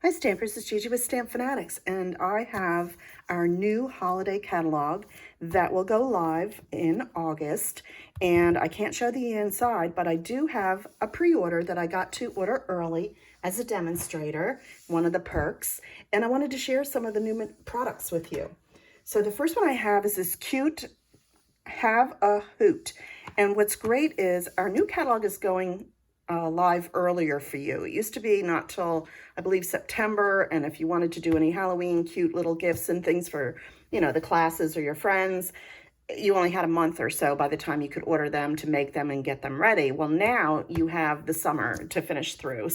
Hi Stampers, it's Gigi with StampFUNatics, and I have our new holiday catalog that will go live in August. And I can't show the inside, but I do have a pre-order that I got to order early as a demonstrator, one of the perks, and I wanted to share some of the new products with you. So the first one I have is this cute Have a Hoot. And what's great is our new catalog is going live earlier for you. It used to be not till, I believe, September, and if you wanted to do any Halloween cute little gifts and things for, the classes or your friends, you only had a month or so by the time you could order them to make them and get them ready. Well, now you have the summer to finish through,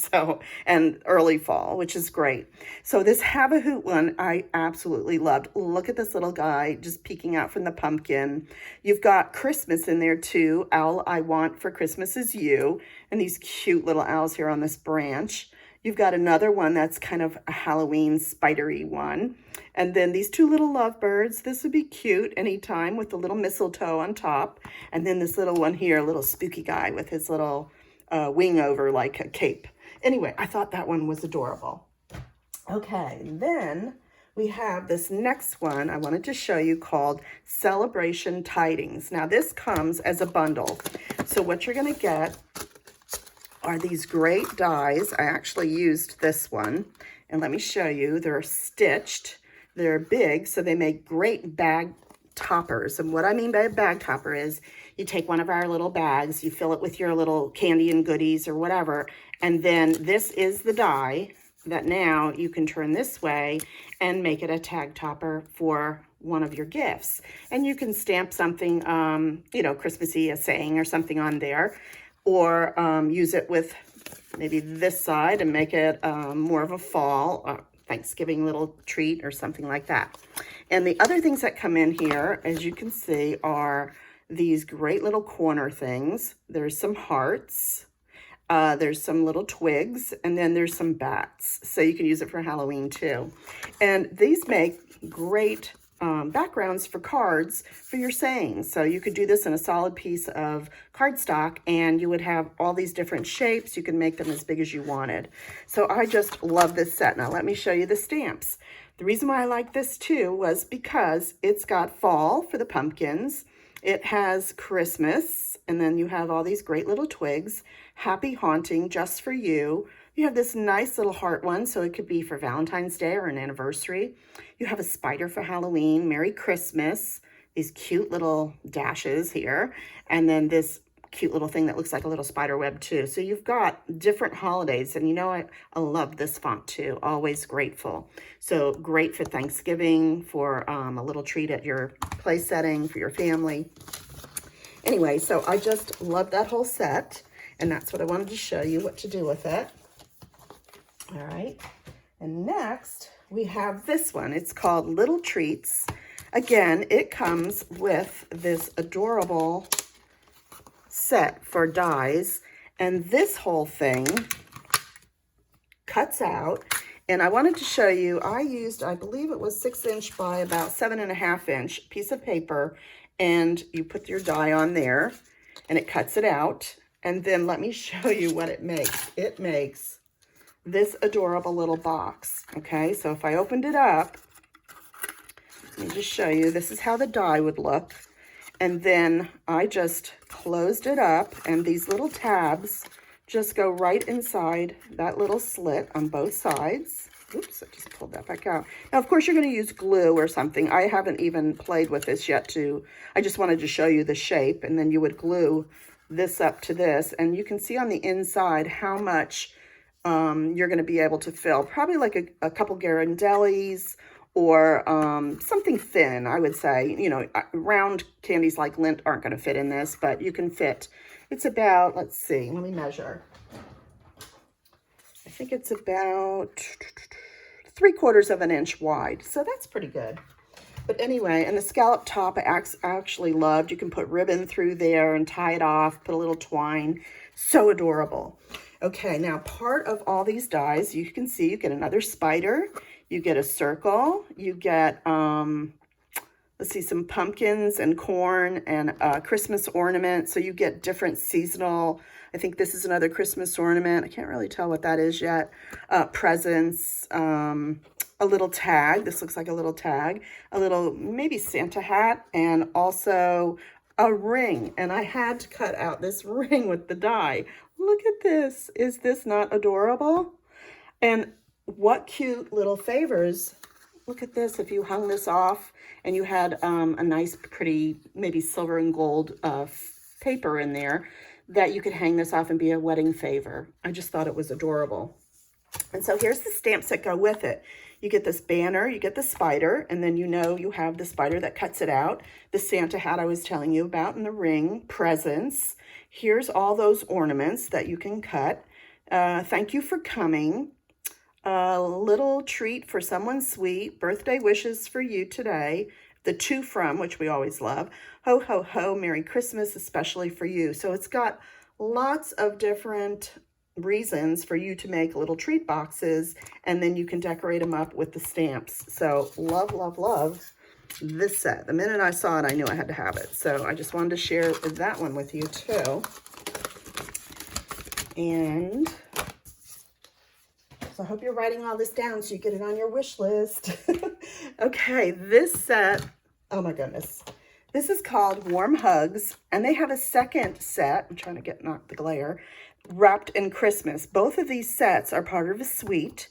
and early fall, which is great. So this Have a Hoot one, I absolutely loved. Look at this little guy just peeking out from the pumpkin. You've got Christmas in there too. Owl I Want for Christmas is You, and these cute little owls here on this branch. You've got another one that's kind of a Halloween spidery one. And then these two little lovebirds. This would be cute anytime with the little mistletoe on top. And then this little one here, a little spooky guy with his little wing over like a cape. Anyway, I thought that one was adorable. Okay, then we have this next one I wanted to show you called Celebration Tidings. Now this comes as a bundle. So what you're going to get are these great dies. I actually used this one, and let me show you. They're stitched, they're big, so they make great bag toppers. And what I mean by a bag topper is you take one of our little bags, you fill it with your little candy and goodies or whatever, and then this is the die that now you can turn this way and make it a tag topper for one of your gifts. And you can stamp something, Christmassy, a saying or something on there, or use it with maybe this side and make it more of a fall Thanksgiving little treat or something like that. And the other things that come in here, as you can see, are these great little corner things. There's some hearts, there's some little twigs, and then there's some bats. So you can use it for Halloween too. And these make great backgrounds for cards for your sayings. So you could do this in a solid piece of cardstock and you would have all these different shapes. You can make them as big as you wanted. So I just love this set. Now let me show you the stamps. The reason why I like this too was because it's got fall for the pumpkins. It has Christmas, and then you have all these great little twigs. Happy Haunting, Just for You. You have this nice little heart one, so it could be for Valentine's Day or an anniversary. You have a spider for Halloween, Merry Christmas, these cute little dashes here, and then this cute little thing that looks like a little spider web too. So you've got different holidays, and I love this font too, always grateful. So great for Thanksgiving, for a little treat at your place setting, for your family. Anyway, so I just love that whole set, and that's what I wanted to show you what to do with it. All right, and next we have this one. It's called Little Treats. Again, it comes with this adorable set for dies, and this whole thing cuts out. And I wanted to show you, I used, I believe it was 6" by about 7.5" piece of paper, and you put your die on there and it cuts it out. And then let me show you what it makes. It makes this adorable little box. Okay, so if I opened it up, let me just show you, this is how the die would look. And then I just closed it up, and these little tabs just go right inside that little slit on both sides. Oops, I just pulled that back out. Now, of course, you're going to use glue or something. I haven't even played with this yet I just wanted to show you the shape, and then you would glue this up to this, and you can see on the inside how much you're going to be able to fill. Probably like a couple Garandellis, or something thin, I would say. Round candies like Lindt aren't going to fit in this, but you can fit. It's about, let's see, let me measure. I think it's about 3/4 inch wide, so that's pretty good. But anyway, and the scallop top I actually loved. You can put ribbon through there and tie it off, put a little twine. So adorable. Okay, now part of all these dies, you can see you get another spider, you get a circle, you get, let's see, some pumpkins and corn and a Christmas ornament. So you get different seasonal, I think this is another Christmas ornament. I can't really tell what that is yet. Presents, a little tag. This looks like a little tag. A little, maybe Santa hat, and also a ring. And I had to cut out this ring with the die. Look at this. Is this not adorable? And what cute little favors. Look at this. If you hung this off and you had a nice, pretty, maybe silver and gold paper in there, that you could hang this off and be a wedding favor. I just thought it was adorable. And so here's the stamps that go with it. You get this banner, you get the spider, and then you know you have the spider that cuts it out, the Santa hat I was telling you about, and the ring, presents. Here's all those ornaments that you can cut. Thank you for coming. A little treat for someone sweet. Birthday wishes for you today. The to from, which we always love. Ho, ho, ho, Merry Christmas, especially for you. So it's got lots of different reasons for you to make little treat boxes, and then you can decorate them up with the stamps. So love, love, love this set. The minute I saw it, I knew I had to have it. So I just wanted to share that one with you too. And so I hope you're writing all this down so you get it on your wish list. Okay, this set, oh my goodness. This is called Warm Hugs, and they have a second set. I'm trying to get not the glare. Wrapped in Christmas. Both of these sets are part of a suite.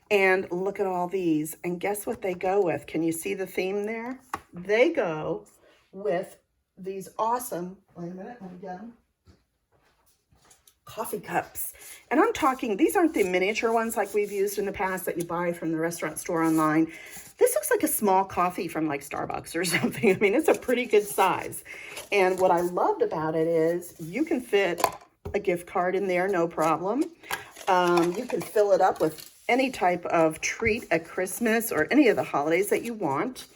And look at all these. And guess what they go with? Can you see the theme there? They go with these awesome, wait a minute, let me get them. Coffee cups. And I'm talking, these aren't the miniature ones like we've used in the past that you buy from the restaurant store online. This looks like a small coffee from like Starbucks or something. I mean, it's a pretty good size. And what I loved about it is you can fit a gift card in there, no problem. You can fill it up with any type of treat at Christmas or any of the holidays that you want.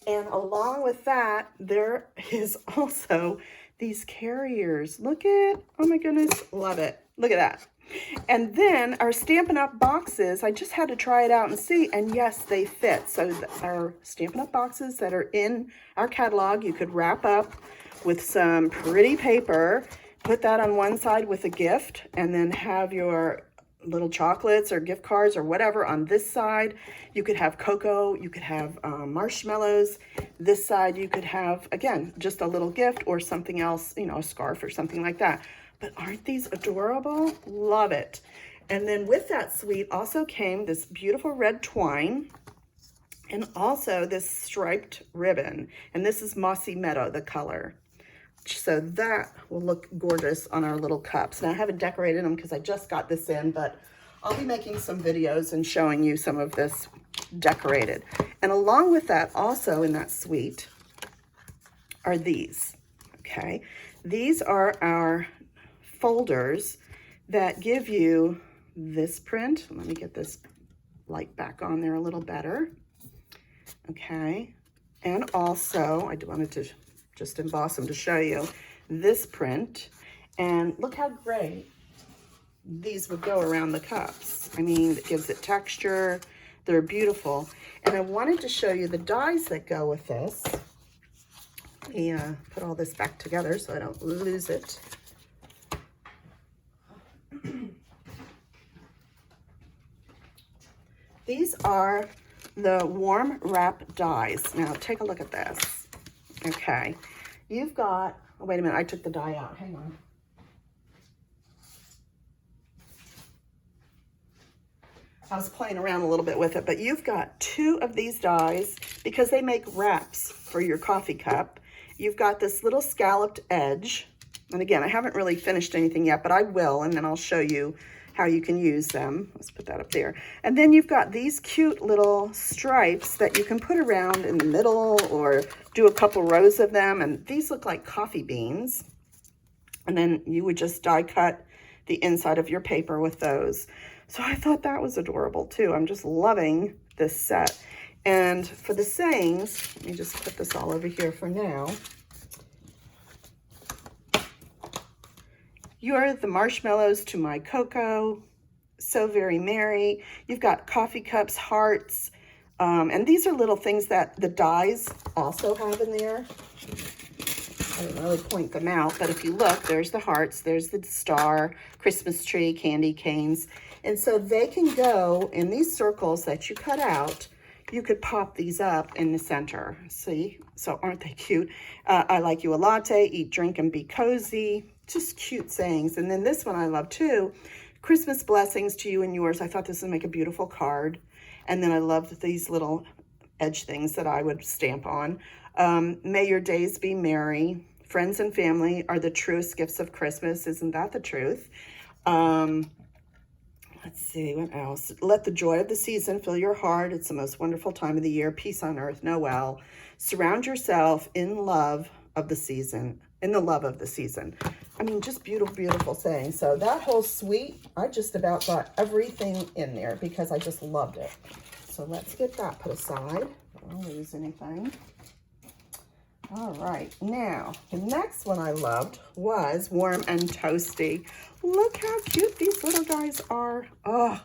And along with that, there is also these carriers. Look at, oh my goodness, love it. Look at that. And then our Stampin' Up! Boxes, I just had to try it out and see, and yes, they fit. So our Stampin' Up! Boxes that are in our catalog, you could wrap up with some pretty paper, put that on one side with a gift, and then have your little chocolates or gift cards or whatever on this side. You could have cocoa, you could have marshmallows. This side you could have, again, just a little gift or something else, you know, a scarf or something like that. But aren't these adorable? Love it. And then with that suite also came this beautiful red twine and also this striped ribbon. And this is Mossy Meadow, the color. So that will look gorgeous on our little cups. Now I haven't decorated them because I just got this in, but I'll be making some videos and showing you some of this decorated. And along with that, also in that suite, are these, okay? These are our folders that give you this print. Let me get this light back on there a little better. Okay, and also I wanted to just emboss them to show you this print. And look how great these would go around the cups. I mean, it gives it texture. They're beautiful. And I wanted to show you the dies that go with this. Let me put all this back together so I don't lose it. These are the warm wrap dies. Now take a look at this. Okay, you've got, oh, wait a minute, I took the die out, hang on. I was playing around a little bit with it, but you've got 2 of these dies because they make wraps for your coffee cup. You've got this little scalloped edge. And again, I haven't really finished anything yet, but I will, and then I'll show you how you can use them. Let's put that up there. And then you've got these cute little stripes that you can put around in the middle or do a couple rows of them. And these look like coffee beans. And then you would just die cut the inside of your paper with those. So I thought that was adorable too. I'm just loving this set. And for the sayings, let me just put this all over here for now. You're the marshmallows to my cocoa, so very merry. You've got coffee cups, hearts, and these are little things that the dies also have in there. I didn't really point them out, but if you look, there's the hearts, there's the star, Christmas tree, candy canes. And so they can go in these circles that you cut out. You could pop these up in the center. See? So aren't they cute? I like you a latte, eat, drink, and be cozy. Just cute sayings. And then this one I love too. Christmas blessings to you and yours. I thought this would make a beautiful card. And then I love these little edge things that I would stamp on. May your days be merry. Friends and family are the truest gifts of Christmas. Isn't that the truth? Let's see, what else? Let the joy of the season fill your heart. It's the most wonderful time of the year. Peace on earth, Noel. Surround yourself in love of the season. In the love of the season. I mean, just beautiful, beautiful saying. So that whole suite, I just about got everything in there because I just loved it. So let's get that put aside. I don't lose anything. All right, now the next one I loved was Warm and Toasty. Look how cute these little guys are. Oh,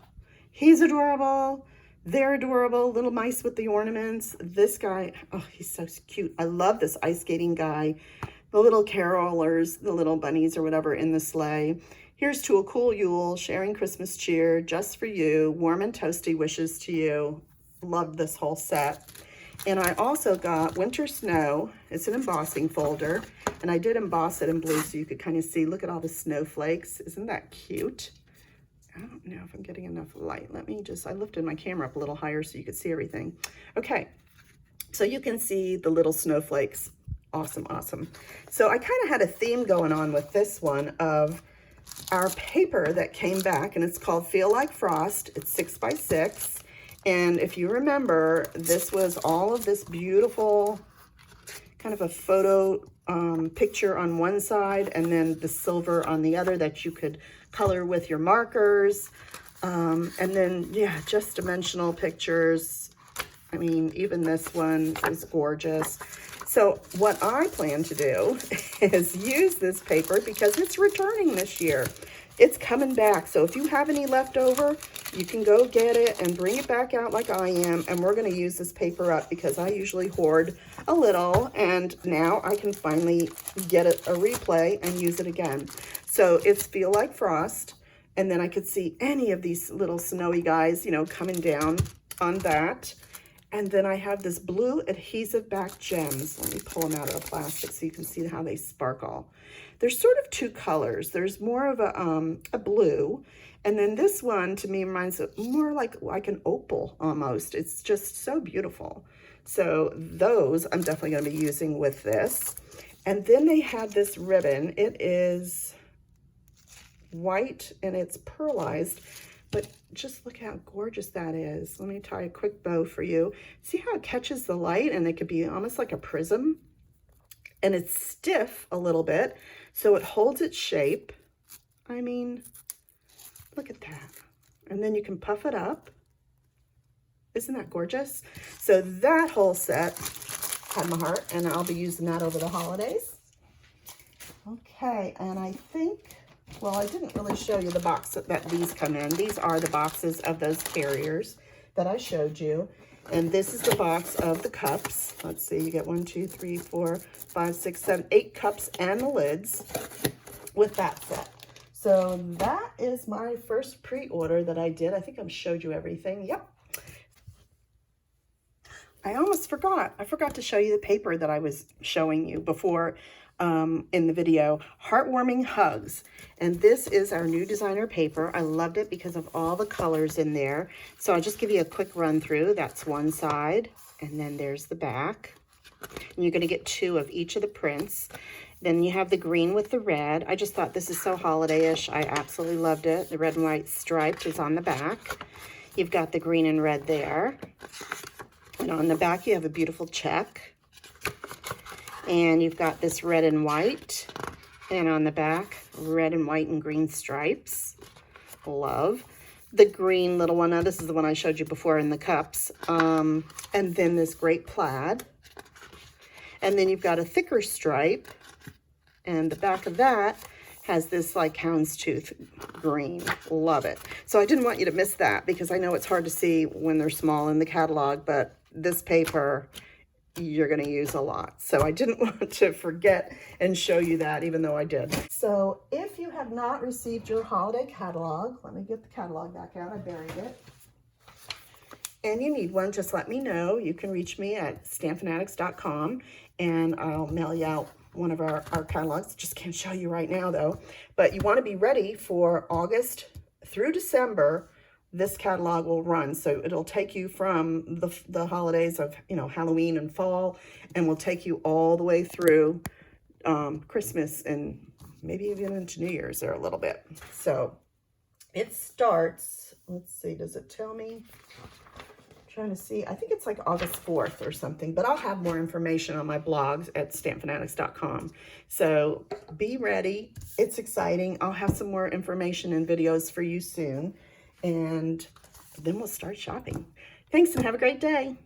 he's adorable. They're adorable. Little mice with the ornaments. This guy, oh, he's so cute. I love this ice skating guy. The little carolers, the little bunnies or whatever in the sleigh. Here's to a cool Yule, sharing Christmas cheer just for you. Warm and Toasty wishes to you. Love this whole set. And I also got Winter Snow. It's an embossing folder. And I did emboss it in blue so you could kind of see. Look at all the snowflakes. Isn't that cute? I don't know if I'm getting enough light. Let me just, I lifted my camera up a little higher so you could see everything. Okay, so you can see the little snowflakes. Awesome, awesome. So I kind of had a theme going on with this one of our paper that came back, and it's called Feel Like Frost. It's 6 by 6. And if you remember, this was all of this beautiful kind of a photo picture on one side and then the silver on the other that you could color with your markers. And then, yeah, just dimensional pictures. I mean, even this one is gorgeous. So what I plan to do is use this paper because it's returning this year. It's coming back. So if you have any left over, you can go get it and bring it back out like I am. And we're going to use this paper up because I usually hoard a little. And now I can finally get a replay and use it again. So it's Feel Like Frost. And then I could see any of these little snowy guys, you know, coming down on that. And then I have this blue adhesive back gems. Let me pull them out of the plastic so you can see how they sparkle. There's sort of two colors. There's more of a blue. And then this one to me reminds of more like an opal almost. It's just so beautiful. So those I'm definitely going to be using with this. And then they had this ribbon. It is white and it's pearlized. But just look how gorgeous that is. Let me tie a quick bow for you. See how it catches the light and it could be almost like a prism? And it's stiff a little bit, so it holds its shape. I mean, look at that. And then you can puff it up. Isn't that gorgeous? So that whole set had my heart, and I'll be using that over the holidays. Okay, and I think... well, I didn't really show you the box that these come in. These are the boxes of those carriers that I showed you. And this is the box of the cups. Let's see, you get 1, 2, 3, 4, 5, 6, 7, 8 cups and the lids with that set. So that is my first pre-order that I did. I think I've showed you everything. Yep. I almost forgot. I forgot to show you the paper that I was showing you before in the video, Heartwarming Hugs. And this is our new designer paper. I loved it because of all the colors in there. So I'll just give you a quick run through. That's one side, and then there's the back. And you're gonna get 2 of each of the prints. Then you have the green with the red. I just thought this is so holiday-ish. I absolutely loved it. The red and white striped is on the back. You've got the green and red there. And on the back, you have a beautiful check. And you've got this red and white, and on the back, red and white and green stripes. Love. The green little one, now this is the one I showed you before in the cups. And then this great plaid. And then you've got a thicker stripe, and the back of that has this like houndstooth green. Love it. So I didn't want you to miss that because I know it's hard to see when they're small in the catalog, but this paper you're going to use a lot. So I didn't want to forget and show you that, even though I did. So if you have not received your holiday catalog, let me get the catalog back out. I buried it. And you need one, just let me know. You can reach me at StampFUNatics.com and I'll mail you out one of our catalogs. Just can't show you right now though. But you want to be ready for August through December. This catalog will run, so it'll take you from the holidays of, you know, Halloween and fall, and will take you all the way through Christmas and maybe even into New Year's or a little bit. So it starts, let's see, does it tell me? I'm trying to see, I think it's like August 4th or something, but I'll have more information on my blogs at StampFUNatics.com. So be ready, it's exciting. I'll have some more information and videos for you soon. And then we'll start shopping. Thanks and have a great day.